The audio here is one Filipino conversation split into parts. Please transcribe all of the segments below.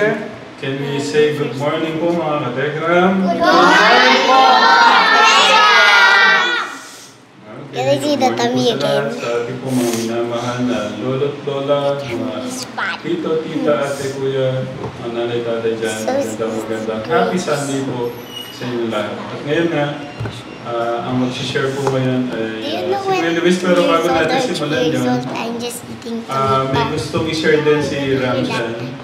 here? Can we say good morning po mga ka-Telegram? Good morning po, Can I see the tummy again? Sa ating po mga minamahal na lolo't lola, mga tito, tita, ate, kuya, mga nanay, tatay dyan. Magandang happy Sunday po sa inyo lahat. At ngayon nga, ang mag-share po ngayon ay si Kuya Luis, pero bago natin simulan yun, may gustong i-share din si Ramshan.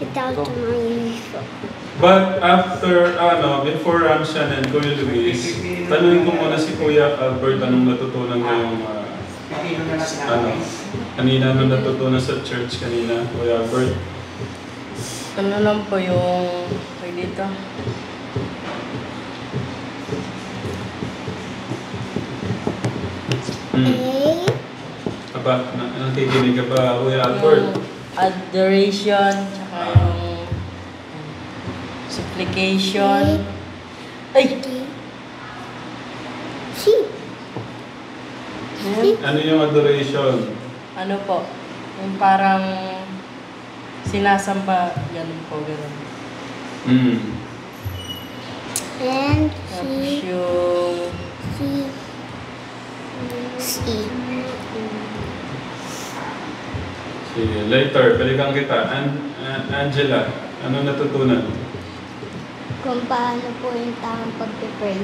But after, before Ramshan and Kuya Luis, tanungin ko muna si Kuya Albert anong natutunan ngayong, kanina anong natutunan sa church kanina, Kuya Albert? Ano lang po yung, dito? Aba, nakikinig ka ba, Kuya Albert? Adoration, tsaka yung supplication. Ay! Ano yung adoration? Ano po? Yung parang sinasamba, ganun po, ganun. And Tapos yung... Sige, later, balikan kita. Angela, ano natutunan? kung paano po yung tamang pag-pray.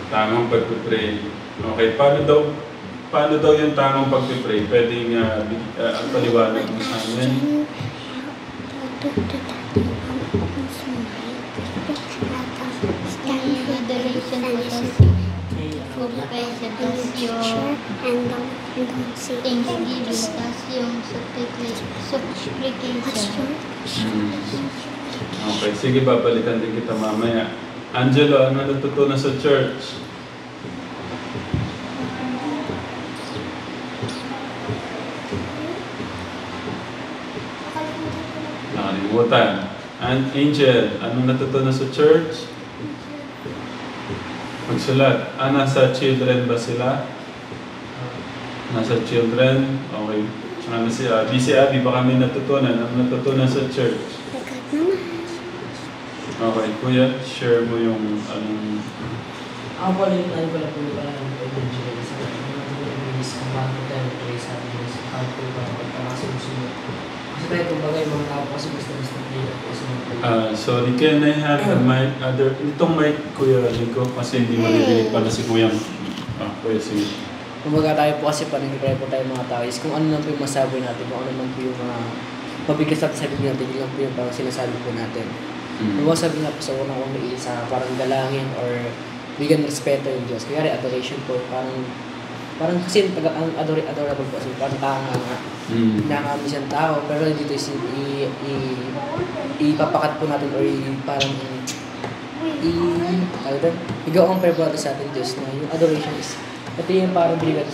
Tamang pag-pray. Okay, paano daw yung tamang pag-pray? Pwedeng paliwanag mo sa amin? Thanksgiving, tas yung supplication. Okay, sige, babalikan din kita mamaya. Angelo, ano natutunan sa church? Nakalimutan. And Angel, ano natutunan sa church? Magsulat. Nasa children ba sila? Nasa children? Okay. Ano si Abby? Si Abby, baka may natutunan. Ano natutunan sa church? Okay, Kuya, share mo yung anong... Ako po, tayo pala po pala ng Evangel sa kung bakit tayo pray sa atin sa kampo para pagkakasusunod. Kasi tayo kumbaga yung mga tao kasi gusto pray at gusto mag-pray. Sorry, can I have the mic? Itong mic, Kuya Rico, kasi hindi maririnig pala si Kuya. Kuya, sige. Kumbaga tayo po kasi panag-pray po tayo mga tao is kung ano lang po yung masabi natin, kung ano man po yung mga mabigas natin sa bibig natin, yun lang po yung parang sinasabi po natin. Kung sabi nga po sa unang isa, parang galangin or bigyan ng respeto yung Diyos. Kaya adoration po, parang kasi ang adorable po, kasi parang kahanga nakakami siyang tao, pero dito is ipapakat po natin or parang igaw ang prayer po natin sa atin Diyos na yung adoration is, ito yung parang bigyan,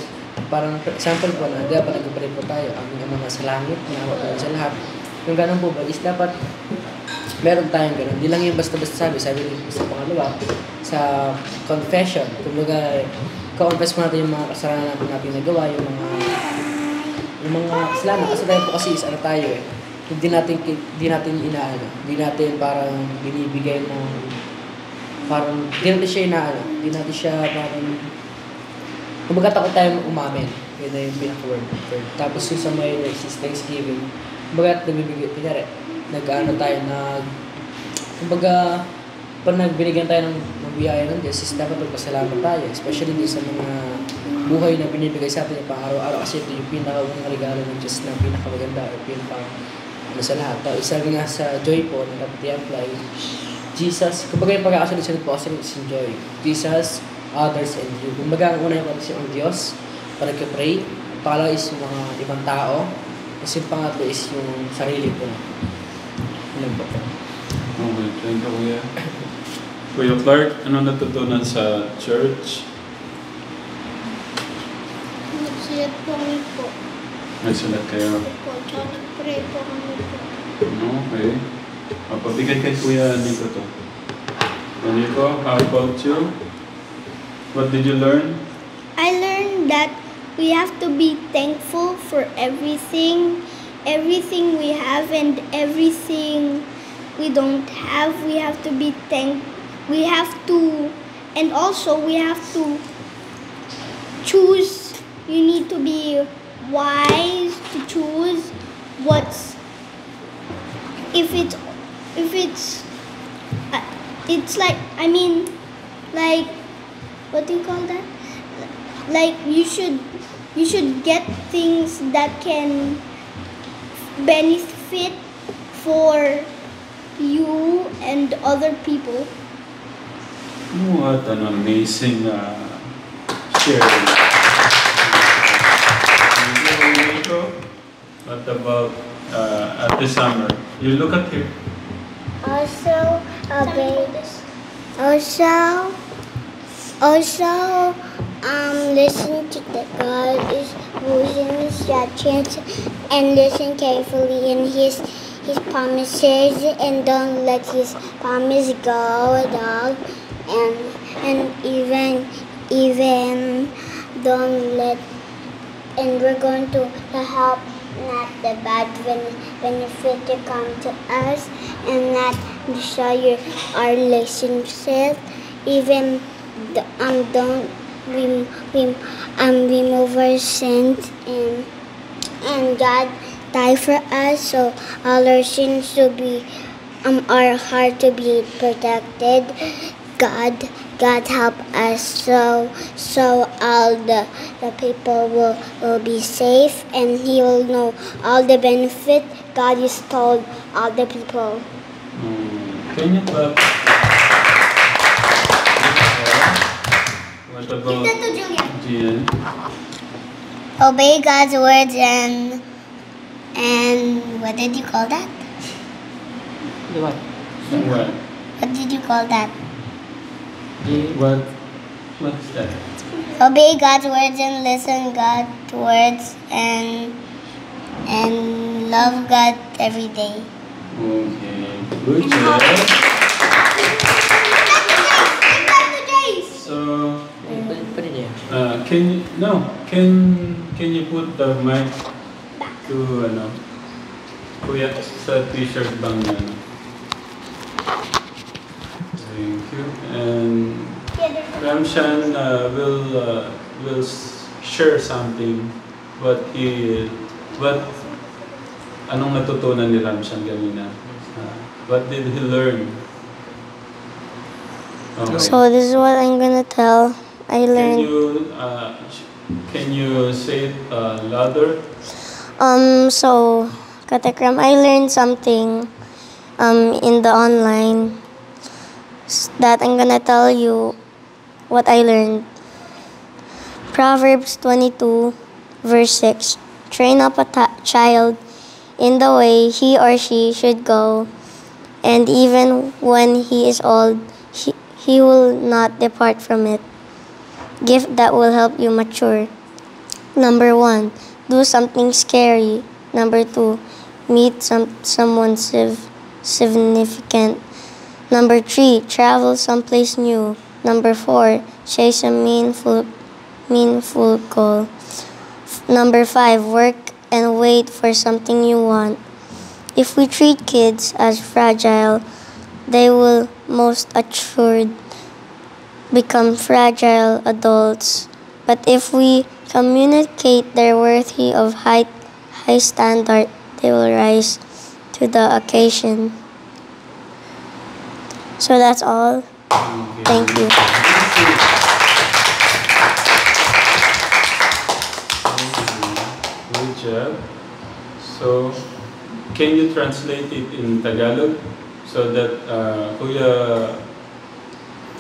parang example po na dapat nag-pray po tayo, ang mga sa langit, na sa lahat. Yung ganun po ba is dapat meron tayong gano'n. Hindi lang yung basta-basta sabi rin sa pangalawa, sa confession. Kumbaga, ka-confess mo natin yung mga kasalanan natin nagawa, yung mga kasalanan. Kasi tayo po kasi is ano tayo eh. Hindi natin inaano. Hindi natin parang binibigay ng parang, hindi natin siya inaano. Hindi natin siya parang, kumbaga takot tayo umamin. Yun na yung pinaka-word. Tapos yung sa may Thanksgiving, kumbaga nagbibigay, pinari. Kumbaga, pag nagbinigyan tayo ng biyaya ng Diyos, is dapat magpasalamat tayo. Especially din sa mga buhay na binibigay sa atin pang araw-araw. Kasi ito yung pinaka-unang regalo ng Diyos na pinaka-maganda or sa lahat. Sabi nga sa Joy po, na dapat i-apply, Jesus, kumbaga yung pag-aasunod po kasi is Joy. Jesus, others, and you. Kumbaga, ang una yung ang Diyos, para nagka-pray. Pangalawa is yung mga ibang tao. Kasi yung pangatlo is yung sarili po. Okay, thank you, Kuya. Kuya Clark, ano natutunan sa church? Nagsulat po kami po. Nagsulat kayo? Po, tsaka nag-pray po kami po. Okay. Pabigay kay Kuya Nico to. Nico, how about you? What did you learn? I learned that we have to be thankful for everything we have and everything we don't have, we have to be we have to, and also we have to choose. You need to be wise to choose what's, if it's it's like, I mean, like, what do you call that? Like, you should get things that can benefit for you and other people. What an amazing sharing. Nico, what about at the summer? You look at here. Also, listen to the God is using instructions and listen carefully in His promises, and don't let His promise go at all, and even don't let, and we're going to help not the bad benefit to come to us, and not destroy our relationship. Even don't remove our sins, and God died for us, so all our sins to be our heart to be protected. God help us, so all the people will be safe, and He will know all the benefit God has told all the people. Can you clap? What about Gian? Obey God's words, and what did you call that? Di ba? What? What did you call that? What's that? Obey God's words and listen God's words, and love God every day. Okay. Good job. So, Pwede niya. can you put the mic to Kuya sa t-shirt bang yan? Thank you. And Ramshan will share something anong natutunan ni Ramshan kanina? What did he learn? Okay. So this is what I'm gonna tell. I learned. Can you say it louder? So Katekram, I learned something in the online that I'm gonna tell you what I learned. Proverbs 22 verse 6. Train up a child in the way he or she should go, and even when he is old, he will not depart from it. Gift that will help you mature. Number 1, do something scary. Number 2, meet someone significant. Number 3, travel someplace new. Number 4, chase a meaningful goal. Number 5, work and wait for something you want. If we treat kids as fragile, they will most assured become fragile adults. But if we communicate their worthy of high standard, they will rise to the occasion. So that's all. Okay. Thank you. Good job. So, can you translate it in Tagalog so that Kuya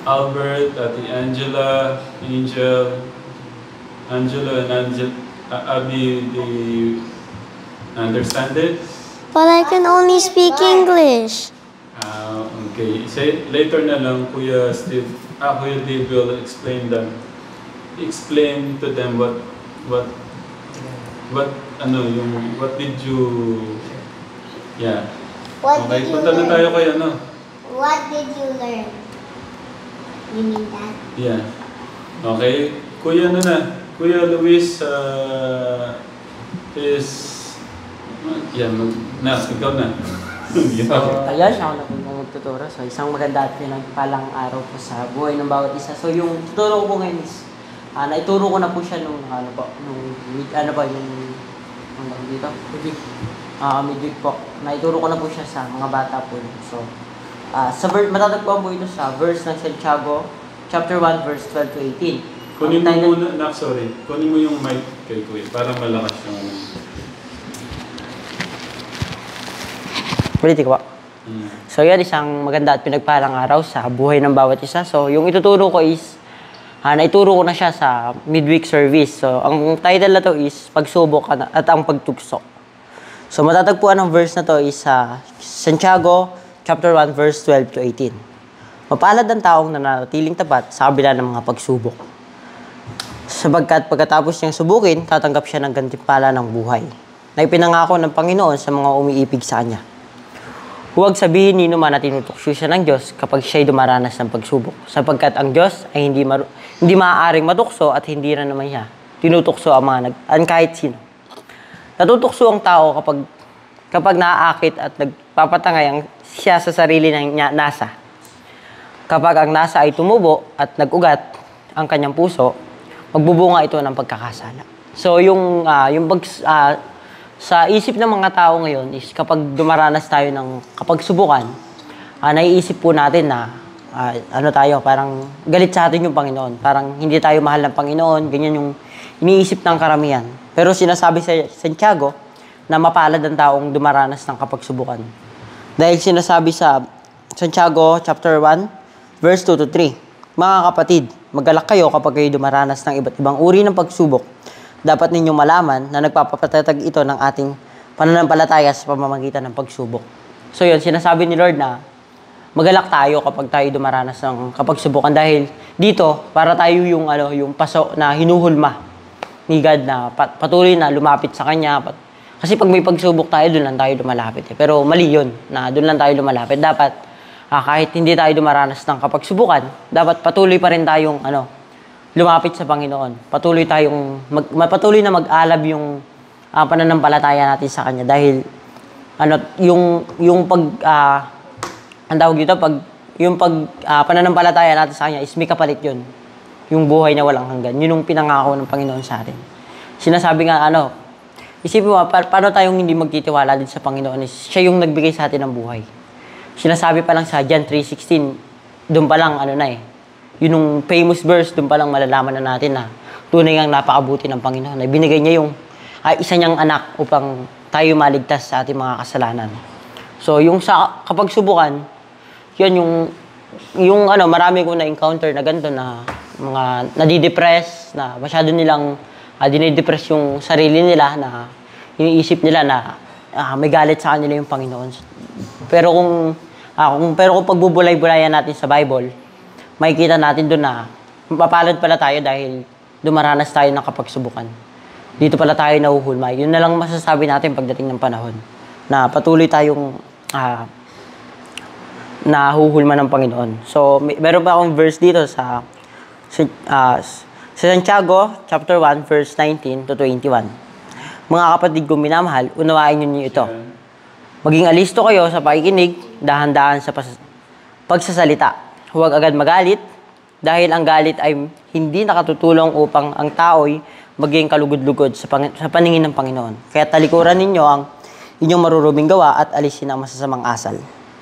Albert, Ate Angela, Angel, and Abby, they understand it? But I can only speak English. Okay. Say later na lang, Kuya Steve. Kuya Dave will explain to them what did you, yeah. Okay, punta na tayo kay What did you learn? You mean that? Yeah. Okay. Kuya Kuya Luis is, ikaw na. Ayan, ako na po magtuturo. So, isang maganda at pinagpalang araw po sa buhay ng bawat isa. So, yung tuturo ko po ngayon is, naituro ko na po siya nung, dito? Midweek po. Naituro ko na po siya sa mga bata po. So, matatagpuan po ito sa verse ng Santiago, chapter 1, verse 12 to 18. Kunin mo muna, kunin mo yung mic kay Kuya, para malakas yung ano. Ulitin ko po. So yan, isang maganda at pinagpalang araw sa buhay ng bawat isa. So yung ituturo ko is, naituro ko na siya sa midweek service. So ang title na to is, Pagsubok at ang Pagtukso. So matatagpuan ang verse na to is sa Santiago chapter 1 verse 12 to 18. Mapalad ang taong nananatiling tapat sa kabila ng mga pagsubok. Sapagkat pagkatapos niyang subukin, tatanggap siya ng gantimpala ng buhay na ipinangako ng Panginoon sa mga umiibig sa Kanya. Huwag sabihin ni naman na tinutukso siya ng Diyos kapag siya'y dumaranas ng pagsubok. Sapagkat ang Diyos ay hindi maaaring matukso at hindi rin naman niya tinutukso ang kahit sino. Natutukso ang tao kapag naaakit at nagpapatangay ang siya sa sarili ng nasa. Kapag ang nasa ay tumubo at nag-ugat ang kanyang puso, magbubunga ito ng pagkakasala. So sa isip ng mga tao ngayon is kapag dumaranas tayo ng kapagsubukan, naiisip po natin na parang galit sa atin yung Panginoon. Parang hindi tayo mahal ng Panginoon, ganyan yung iniisip ng karamihan. Pero sinasabi sa Santiago na mapalad ang taong dumaranas ng kapagsubukan. Dahil sinasabi sa Santiago chapter 1 verse 2 to 3, mga kapatid, magalak kayo kapag kayo dumaranas ng iba't ibang uri ng pagsubok. Dapat ninyong malaman na nagpapatatag ito ng ating pananampalataya sa pamamagitan ng pagsubok. So yun, sinasabi ni Lord na magalak tayo kapag tayo dumaranas ng kapagsubukan dahil dito, para tayo yung paso na hinuhulma ni God na patuloy na lumapit sa Kanya. Kasi pag may pagsubok tayo, doon lang tayo lumalapit. Pero mali yun, na doon lang tayo lumalapit. Dapat, kahit hindi tayo dumaranas ng kapagsubukan, dapat patuloy pa rin tayong lumapit sa Panginoon. Patuloy na mag-alab yung pananampalataya natin sa Kanya. Dahil, pananampalataya natin sa Kanya is may kapalit yun. Yung buhay na walang hanggan. Yun yung pinangako ng Panginoon sa atin. Sinasabi nga, isipin mo, paano tayong hindi magtitiwala din sa Panginoon? Siya yung nagbigay sa atin ng buhay. Sinasabi pa lang sa John 3:16, doon pa lang, yun yung famous verse, doon pa lang malalaman na natin na tunay ang napakabuti ng Panginoon. Na binigay niya yung isa niyang anak upang tayo maligtas sa ating mga kasalanan. So, yung sa kapag subukan, yun yung marami ko na-encounter na ganito na mga nadidepress, na masyado nilang dinidepress yung sarili nila, na iniisip nila na may galit sa kanila yung Panginoon. Pero kung pagbubulay-bulayan natin sa Bible, makikita natin doon na mapapalad pala tayo dahil dumaranas tayo ng kapagsubukan. Dito pala tayo nahuhulmay. Yun na lang masasabi natin pagdating ng panahon na patuloy tayong nahuhulma ng Panginoon. So, meron pa akong verse dito sa Santiago chapter 1 verse 19 to 21. Mga kapatid kong minamahal, unawain niyo ito. Maging alisto kayo sa pakikinig, dahan-dahan sa pagsasalita. Huwag agad magalit, dahil ang galit ay hindi nakatutulong upang ang tao'y maging kalugod-lugod sa paningin ng Panginoon. Kaya talikuran ninyo ang inyong maruruming gawa at alisin ang masasamang asal.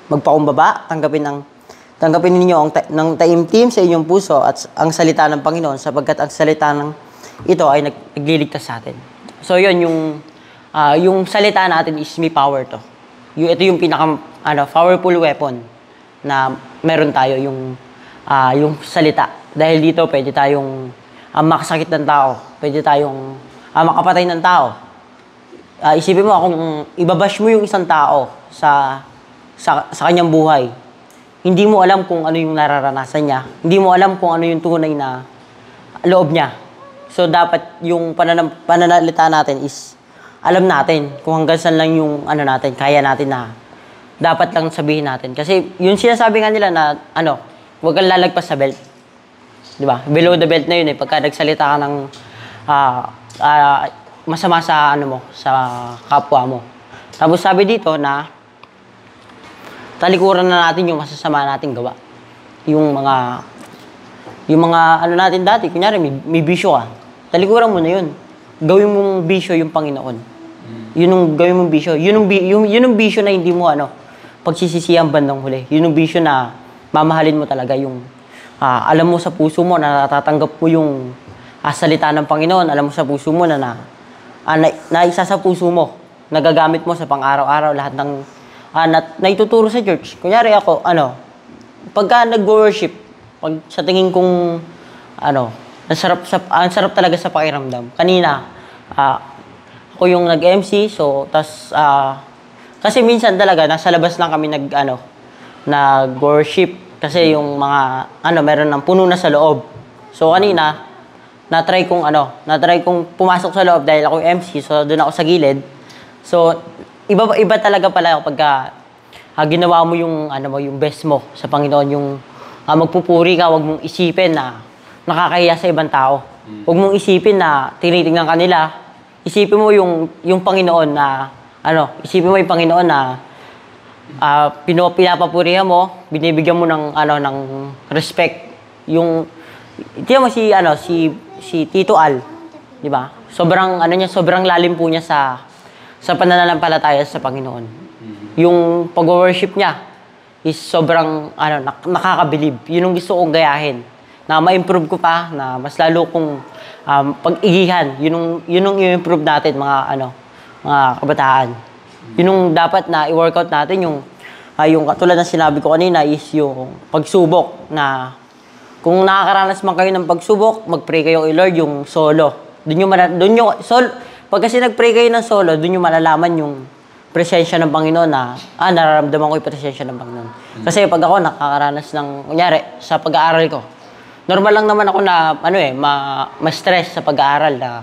Magpakumbaba, tanggapin ninyo ng taimtim sa inyong puso at ang salita ng Panginoon, sapagkat ang salita ng ito ay nagliligtas sa atin. So yun, yung salita natin is may power to. Ito yung powerful weapon na meron tayo, yung salita. Dahil dito pwede tayong makasakit ng tao, pwede tayong makapatay ng tao. Isipin mo, kung ibabash mo yung isang tao sa kanyang buhay, hindi mo alam kung ano yung nararanasan niya. Hindi mo alam kung ano yung tunay na loob niya. So, dapat yung pananalita natin is, alam natin kung hanggang saan lang yung natin, kaya natin na dapat lang sabihin natin. Kasi, yung sinasabi nga nila na, huwag kang lalagpas sa belt. Di ba? Below the belt na yun pagka nagsalita ka ng masama sa sa kapwa mo. Tapos sabi dito na, talikuran na natin yung masasama nating gawa. Yung mga ano natin dati, kunyari may bisyo ka, talikuran mo na yun. Gawin mong bisyo yung Panginoon. Yun yung gawin mong bisyo. Yun yung bisyo na hindi mo pagsisisihan bandang huli. Yun yung bisyo na mamahalin mo talaga yung alam mo sa puso mo na natatanggap mo yung salita ng Panginoon. Alam mo sa puso mo na isa sa puso mo, nagagamit mo sa pang-araw-araw lahat ng na ituturo sa church. Kunyari ako, pagka nag-worship, pag sa tingin kong, ang sarap talaga sa pakiramdam. Kanina, ako yung nag-MC, so, kasi minsan talaga, nasa labas lang kami nag-worship. Kasi yung mga, meron ng puno na sa loob. So, kanina, na-try kong pumasok sa loob dahil ako yung MC, so doon ako sa gilid. So, iba talaga pala pagka ginawa mo yung yung best mo sa Panginoon, yung magpupuri ka, wag mong isipin na nakakahiya sa ibang tao. Wag mong isipin na tinitingnan ka nila. Isipin mo yung Panginoon na isipin mo yung Panginoon na pinapapurihan mo, binibigyan mo ng respect. Tiyan mo si Tito Al, di ba? Sobrang lalim po niya sa pananampalataya sa Panginoon. Yung pag-worship niya is sobrang nakakabilib. Yun yung gusto kong gayahin. Na ma-improve ko pa, na mas lalo kong pag-igihan. Yun yung i-improve natin mga kabataan. Yun yung dapat na i-workout natin, yung katulad ng sinabi ko kanina is yung pagsubok na kung nakakaranas man kayo ng pagsubok, mag-pray kayo kay Lord yung solo. Pag kasi nag-pray kayo ng solo, doon yung malalaman yung presensya ng Panginoon na nararamdaman ko yung presensya ng Panginoon. Kasi pag ako nakakaranas ng, kunyari, sa pag-aaral ko, normal lang naman ako na ma-stress sa pag-aaral na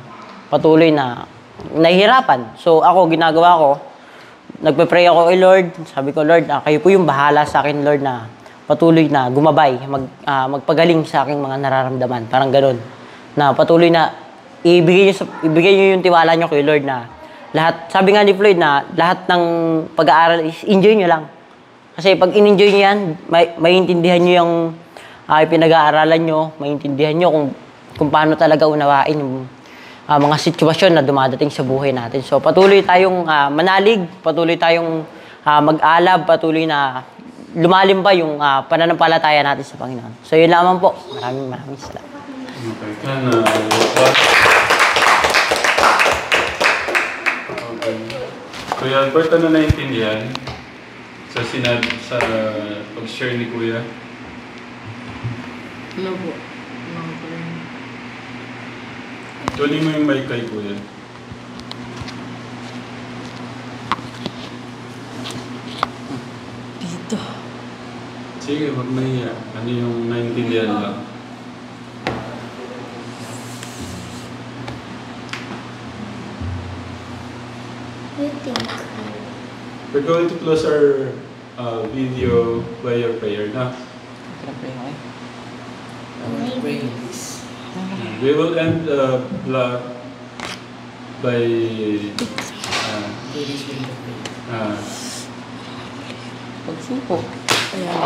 patuloy na nahihirapan. So ako, ginagawa ko, nagpe-pray ako kay Lord. Sabi ko, Lord, kayo po yung bahala sa akin, Lord, na patuloy na gumabay, magpagaling sa aking mga nararamdaman. Parang ganun. Na patuloy na ibigay niyo yung tiwala niyo kay Lord na lahat, sabi nga ni Floyd na lahat ng pag-aaral is enjoy niyo lang. Kasi pag in-enjoy niyo yan, maiintindihan niyo yung pinag-aaralan niyo, maiintindihan niyo kung paano talaga unawain yung mga sitwasyon na dumadating sa buhay natin. So patuloy tayong manalig, patuloy tayong mag-alab, patuloy na lumalim pa yung pananampalataya natin sa Panginoon. So yun lamang po. Maraming salamat. Okay. Kuya Albert, naintindihan sa pag-share ni Kuya? Ano po? Tuloy mo yung mic kay Kuya. Dito. Sige, wag mahiya. Ano yung naintindihan lang? You think? We're going to close our video by your prayer na. We will end the vlog by Pagsubok. Ayan.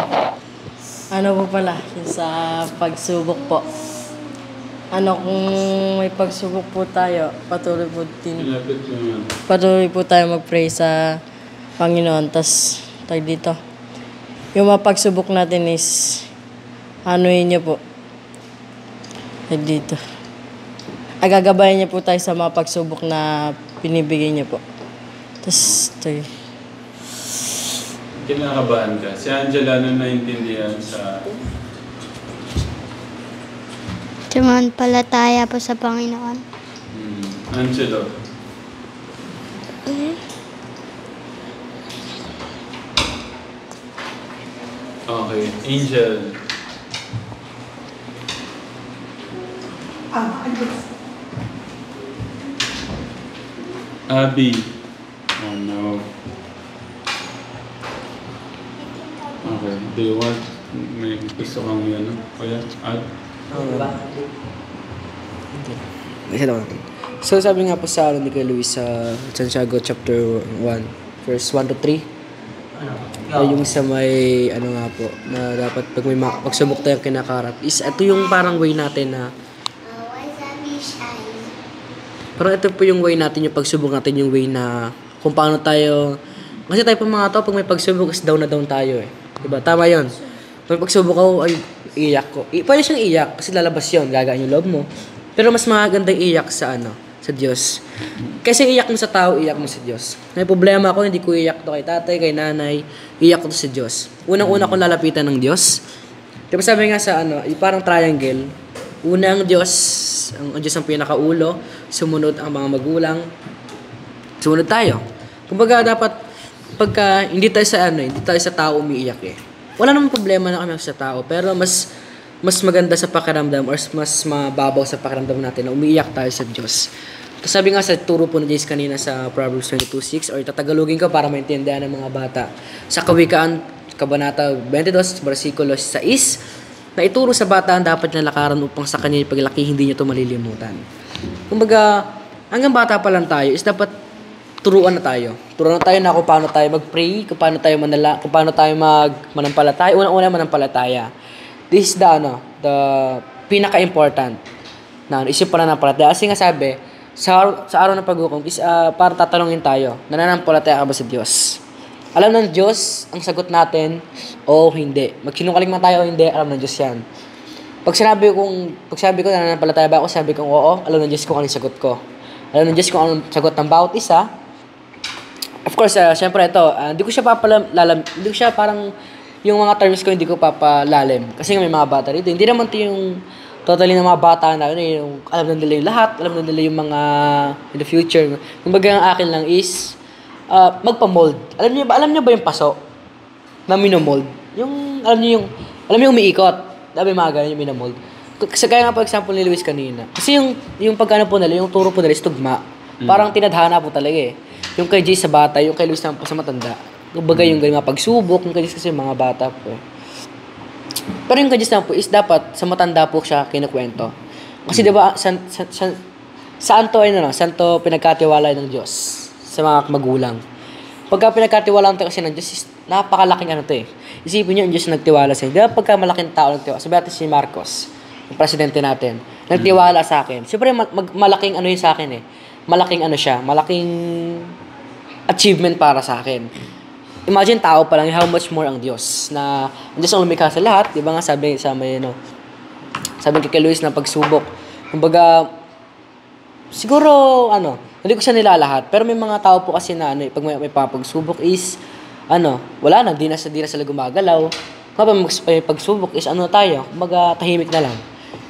Ano po pala, yung sa pagsubok po. Kung may pagsubok po tayo, patuloy po tayo mag-pray sa Panginoon. Tas, dito. Yung mga pagsubok natin is, anuhin niyo po. Dito. Gagabayan niyo po tayo sa mga pagsubok na pinibigay niyo po. Tas, ito. Kinakabahan ka. Si Angela na naintindihan sa... Sumampalataya po sa Panginoon. Angelo. Okay. Angel. Abby. Oh no. Okay. Do you want... May gusto kang Kuya? So sabi nga po sa ni Kuya Luis sa Santiago chapter 1 verse 1 to 3, Yung sa may, ano nga po, na dapat pag may pagsubok tayong kinakarap, is ito yung parang way natin na, parang ito po yung way natin, yung pagsubok natin, yung way na, kung paano tayo, kasi tayo po mga tao, pag may pagsubok, is down na down tayo eh. Diba? Tama yun. Pag pagsubok ako, ay, iyak ko. Pwede siyang iyak, kasi lalabas yun, gagaan yung loob mo. Pero mas magandang iyak sa ano, sa Diyos. Kasi iyak mo sa tao, iyak mo sa Diyos. May problema ako, hindi ko iyak to kay tatay, kay nanay, iyak ko to sa Diyos. Unang-una kong lalapitan ng Diyos. Diba sabi nga sa ano, parang triangle, unang Diyos, ang Diyos ang pinakaulo, sumunod ang mga magulang, sumunod tayo. Kumbaga dapat, pagka hindi tayo sa ano, hindi tayo sa tao umiiyak eh. Wala namang problema na kami sa tao, pero mas maganda sa pakiramdam or mas mababaw sa pakiramdam natin na umiiyak tayo sa Diyos. Tapos sabi nga sa turo po ni Jace kanina sa Proverbs 22:6 or tatagalogin ko para maintindihan ng mga bata. Sa Kawikaan, Kabanata 22, versikulo 6, na ituro sa bata ang dapat niya lakaran upang sa kanya paglaki hindi niya ito malilimutan. Kumbaga, hanggang bata pa lang tayo is dapat turuan na tayo. Turuan na tayo na kung paano tayo mag-pray, kung paano tayo kung paano tayo manampalataya. Unang-una manampalataya. This is the pinaka-important na isip pa na nampalataya. Kasi nga sabi, sa araw ng paghukom is para tatanungin tayo, nananampalataya ka ba sa Diyos? Alam ng Diyos ang sagot natin o hindi. Magsinungaling man tayo o hindi, alam ng Diyos yan. Pag sabi ko nananampalataya ba ako, sabi ko oo, alam ng Diyos kung anong sagot ko. Alam ng Diyos kung anong sagot ng bawat isa. Of course, syempre ito, hindi ko siya parang yung mga terms ko hindi ko papalalim. Kasi may mga bata rito. Hindi naman ito yung totally ng mga bata na yung alam na nila yung lahat, alam na nila yung mga in the future. Kumbaga ang akin lang is magpa-mold. Alam niyo ba yung paso na minomold? Yung alam niyo umiikot. Sabi mga ganun yung minomold. Kasi kaya nga for example ni Luis kanina. Kasi yung pagkano po nila, yung turo po nila is tugma. Parang tinadhana po talaga eh. Yung kay Jay sa bata, yung kay Luis sa matanda. Kumbaga yung ganyan pagsubok, yung kay Jay kasi mga bata po eh. Pero yung kay Jay po is dapat sa matanda po siya kinukwento. Kasi diba, saan to pinagkatiwala ng Diyos sa mga magulang. Pagka pinagkatiwala to kasi ng Diyos is napakalaking ano to eh. Isipin niyo yung Diyos nagtiwala sa inyo. Diba pagka malaking tao nagtiwala, sabi natin si Marcos, yung presidente natin, nagtiwala sa akin. Siyempre malaking ano yun sa akin eh. Malaking ano siya, malaking achievement para sa akin. Imagine tao pa lang, how much more ang Diyos na ang Diyos ang lumikha sa lahat, di ba nga sabi kay Luis na pagsubok. Kumbaga, siguro, hindi ko siya nilalahat, pero may mga tao po kasi na, pag may pagsubok is, wala na, di na sila gumagalaw. Kapag may pagsubok is, tayo, kumbaga, tahimik na lang.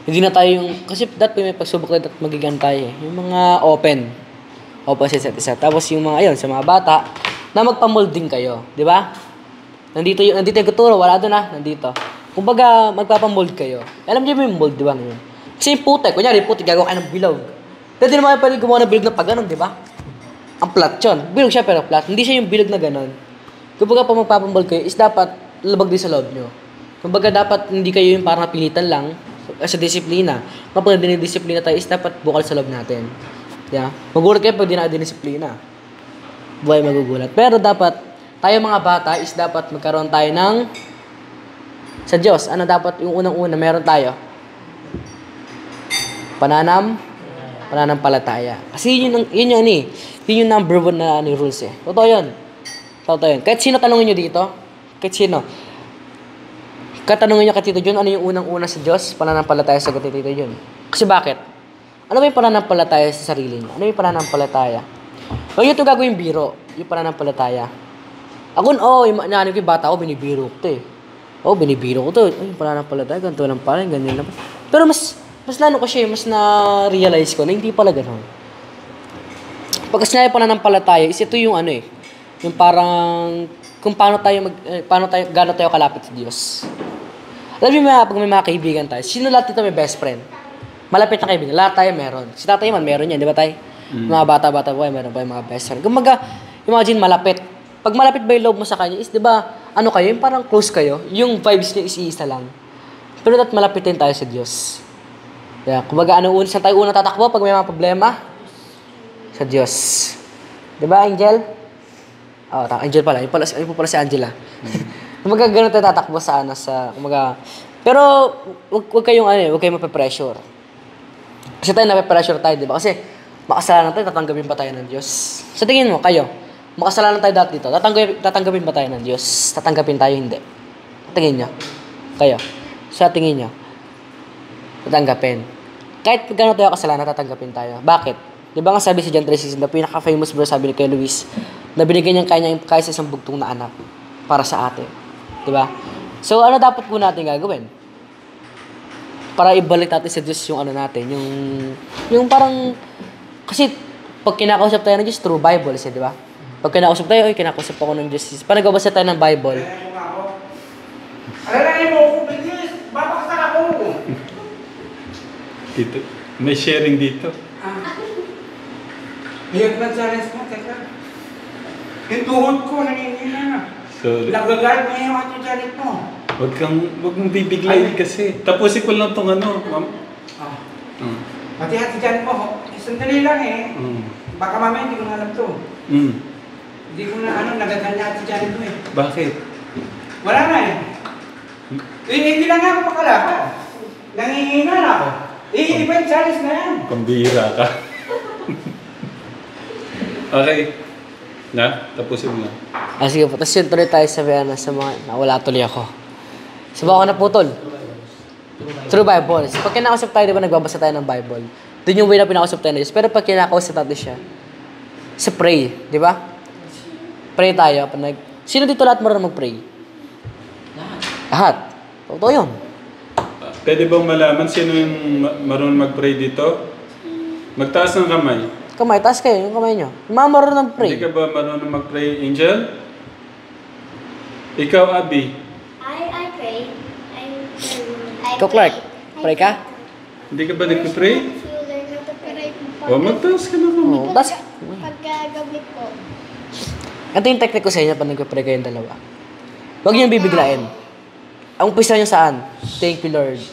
Hindi na tayo kasi may pagsubok na magigan tayo yung mga open sa isa't isa. Tapos yung mga, sa mga bata, na magpa-molding kayo, di ba? Nandito yung kuturo, wala doon nandito. Kumbaga, magpapamold kayo. Alam niyo yung mold, di ba? Kasi yung putek, kunyari, gagawa kayo ng bilog. Pwede naman pwede gumawa ng bilog na pag ganun, di ba? Ang plat yun. Bilog siya pero plat. Hindi siya yung bilog na ganun. Kumbaga, pag magpapamold kayo, is dapat labag din sa loob nyo. Kumbaga, dapat hindi kayo yung parang napilitan lang sa disiplina. Kapag dinidisiplina tayo, is dapat bukal sa loob natin. Yeah? Magulat kayo pag di na dinisiplina. Buhay magugulat. Pero dapat, tayo mga bata is dapat magkaroon tayo ng sa Diyos. Ano dapat yung unang-una meron tayo? Pananampalataya. Kasi yun yung number 1 na rules eh. Totoo yun. Kahit sino tanongin nyo dito, kahit sino, katanungin nyo kay Tito Jun, ano yung unang-una sa Diyos? Pananampalataya, sagot ni Tito Jun. Kasi bakit? Ano ba yung pananampalataya sa sarili nyo? Ano yung pananampalataya? Huwag nyo ito gagawin biro, yung pananampalataya. Ako, yung bata ko, binibiro ko ito eh. Binibiro ko ito. Yung pananampalataya, ganito lang pala, ganyan lang. Pero mas lalo ko siya, mas na-realize ko na hindi pala gano'n. Pagka sinabi pananampalataya, is ito yung yung parang, kung gaano tayo kalapit sa Diyos. Alam niyo pag may mga kaibigan tayo, sino lahat dito may best friend? Malapit na kaibigan, lahat tayo meron. Si tatay man, meron yan, di ba tayo? Mga bata-bata po, meron pa yung mga best friend. Kumbaga, imagine malapit. Pag malapit ba yung loob mo sa kanya, is di ba, kayo, yung parang close kayo, yung vibes niya is iisa lang. Pero dapat malapitin tayo sa Diyos. Yeah, kumbaga, saan tayo unang tatakbo pag may mga problema? Sa Diyos. Di ba, Angel? Oh, Angel pala. Yun po pala si Angela. Kumaga ganun tayo tatakbo sa pero wag kayong mape-pressure. Kasi tayo nape-pressure tayo, di ba? Kasi makasalanan tayo, tatanggapin ba tayo ng Diyos? Sa tingin mo, kayo, makasalanan tayo dati dito, tatanggapin ba tayo ng Diyos? Tatanggapin tayo, hindi. Tingin nyo? Kayo? Sa tingin nyo? Tatanggapin. Kahit gano'n tayo kasalanan, tatanggapin tayo. Bakit? Di ba nga sabi si John 3:16, na pinaka-famous verse sabi ni Kuya Luis, na binigyan niyang kanya kahit sa isang bugtong na anak para sa atin. Di ba? So, ano dapat po natin gagawin? Para ibalik natin sa Diyos yung ano natin, yung parang, kasi pag kinakausap tayo ng Diyos, through Bible, di ba? Pag kinakausap tayo, kinakausap ako ng Diyos. Pag nagbabasa tayo ng Bible, alalahin mo ako, bilis! Babaksak ako! Dito. May sharing dito. Hiyag na challenge mo, teka. Yung tuhod ko, nanginina. So, Nagagalit mo yung ato challenge mo. wag mong bibiglayin kasi. Tapusin ko lang tong ano, ma'am. Pati ati challenge mo, sandali lang eh. Baka mamaya hindi ko na alam to. Hindi ko na nagagal na ati challenge mo eh. Bakit? Wala na eh. Hindi lang ako makalakad. Nangihina na ako. Iba yung challenge na yan. Pambihira ka. Okay. Tapusin mo lang. sige po. Tapos yun tuloy tayo sa mga nawala tuloy ako. Sabi ako naputol. Through Bible. So, pag kinakausap tayo, di ba nagbabasa tayo ng Bible? Doon yung way na pinakausap tayo ng Diyos. Pero pag kinakausap natin siya, sa pray, di ba? Pray tayo. Sino dito lahat marunong mag-pray? Lahat. Totoo yun. Pwede bang malaman sino yung marunong mag-pray dito? Magtaas ng kamay. Kamay, taas kayo, yung kamay nyo. Yung mga marunong mag-pray. Hindi ka ba marunong mag-pray, Angel? Ikaw, Abby? I pray. Ikaw, Clark, pray ka? Hindi ka ba nag-pray? O, magtaas ka na kamay. Oo, taas. Pagkagabi po. Ito yung technique ko sa inyo pag nag-pray kayong dalawa. Huwag niyong bibiglain. Ang umpisa nyo saan? Thank you, Lord.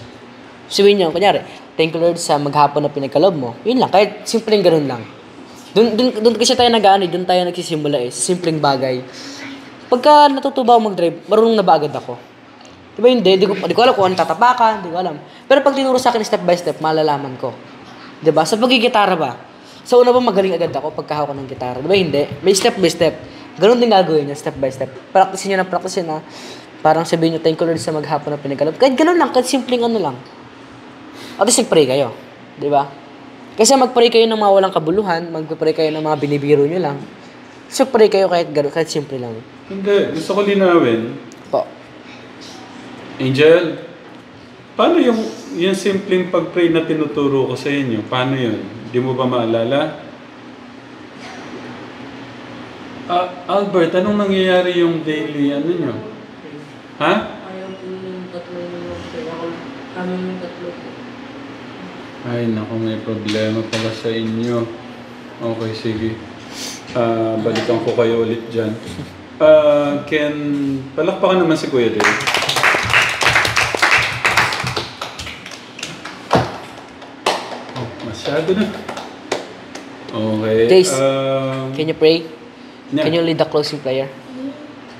Sabihin nyo, kunyari, thank you, Lord, sa maghapon na pinagkalob mo. Yun lang, kahit simpleng ganun lang. Doon kasi tayo doon tayo nagsisimula eh, sa simpleng bagay. Pagka natutuba ako mag-drive, marunong na ba agad ako? Diba hindi? Di ko alam kung ano tatapakan, di ko alam. Pero pag tinuro sa akin step by step, malalaman ko. Diba? Sa pagigitara ba? Sa una ba magaling agad ako pagkahawak ko ng gitara? Diba hindi? May step by step. Ganun din gagawin niya, step by step. Practicein nyo na practicein na. Parang sabihin nyo, thank you Lord sa maghapon na pinagkalob. Kahit ganun lang, kahit simpleng ano lang. At least nag-pray kayo. Diba? Kasi mag-pray kayo ng mga walang kabuluhan, mag-pray kayo ng mga binibiro nyo lang. So pray kayo kahit ganun, kahit simple lang. Hindi. Gusto ko linawin. Po. Angel, paano yung simpleng pag-pray na tinuturo ko sa inyo? Paano yun? Di mo ba maalala? Albert, anong nangyayari yung daily ano nyo? Ha? Ayaw po yung tatlo yung tatlo. Ay, naku, may problema pala sa inyo. Okay, sige. Balikan ko kayo ulit dyan. Palakpakan naman si Kuya Dave. Oh, masyado na. Okay. Jace, can you pray? Yeah. Can you lead the closing prayer?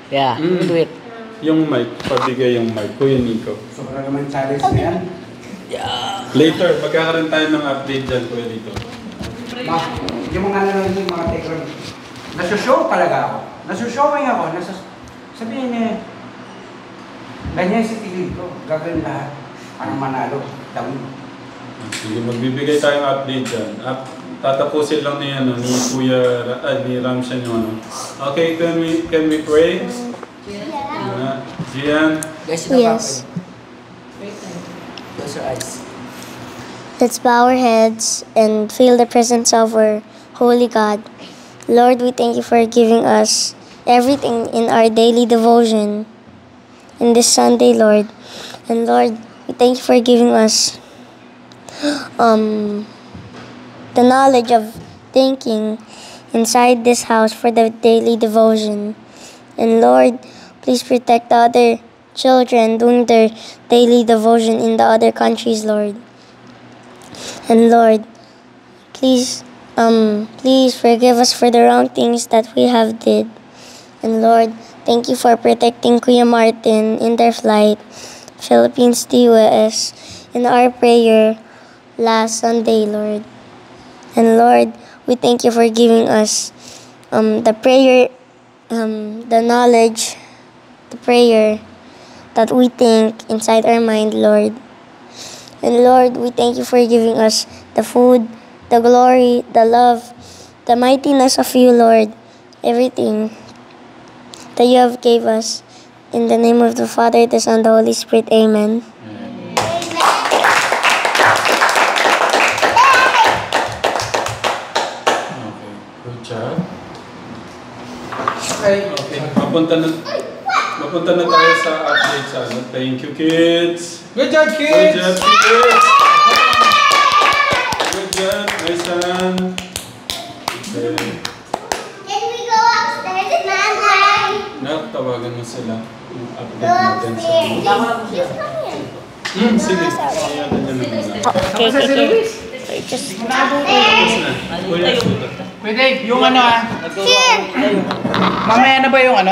Yeah, do it. Yung mic, pabigay yung mic. Kuya Nico. Sobrang naman challenge na yan. Later, magkakaroon tayo ng update dyan, Kuya Nico. Yung mga nanonood yung mga tekron, nasushow talaga ako. Nasushowing ako. Sabihin niya, ganyan si tigil ko. Gagawin lahat. Parang manalo. Dami. Sige, magbibigay tayong update dyan. Tatapusin lang ni Kuya, ni Ramshan yung ano. Okay, can we pray? Gian? Guys, Yes. close your eyes. Let's bow our heads and feel the presence of our holy God. Lord, we thank you for giving us everything in our daily devotion in this Sunday, Lord. And Lord, we thank you for giving us the knowledge of thinking inside this house for the daily devotion. And Lord, please protect the other children doing their daily devotion in the other countries, Lord. And Lord, please forgive us for the wrong things that we have did. And Lord, thank you for protecting Kuya Martin in their flight, Philippines to US, in our prayer last Sunday, Lord. And Lord, we thank you for giving us the prayer, the knowledge, the prayer that we think inside our mind, Lord. And Lord, we thank you for giving us the food, the glory, the love, the mightiness of you, Lord, everything that you have gave us. In the name of the Father, the Son, the Holy Spirit, amen. Okay, good job. Okay. Okay, mapunta na tayo sa update sa ano. Thank you, kids. Good job, Good kids! job, kids. Good job, my son. Okay. Can we go upstairs, Nanay? Tawagan mo sila. Yung update natin sa ano. Sige. Ayan, ganyan na muna. Okay. Kuya, Pwede, yung ano Mamaya na ba yung ano?